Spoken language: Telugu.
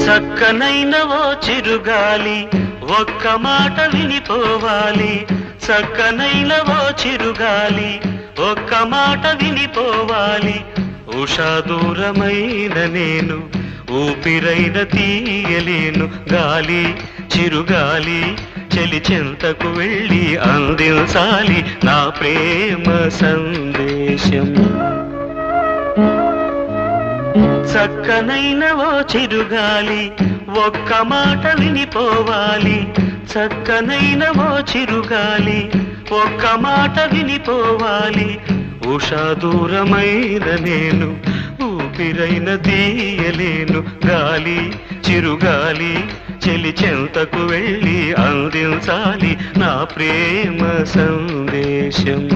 చక్కనైన ఓ చిరుగాలి ఒక్క మాట వినిపోవాలి. చక్కనైన ఓ చిరుగాలి ఒక్క మాట వినిపోవాలి. ఉషా దూరమైన నేను ఊపిరైన తీయలేను. గాలి చిరుగాలి చెలి చెంతకు వెళ్ళి అందించాలి నా ప్రేమ సందేశం. చక్కనైన ఓ చిరుగాలి ఒక్క మాట వినిపోవాలి. చక్కనైన ఓ చిరుగాలి ఒక్క మాట వినిపోవాలి. ఉషా దూరమైన నేను ఊపిరైన తీయలేను. గాలి చిరుగాలి చెలి చెంతకు వెళ్ళి అందించాలి నా ప్రేమ సందేశం.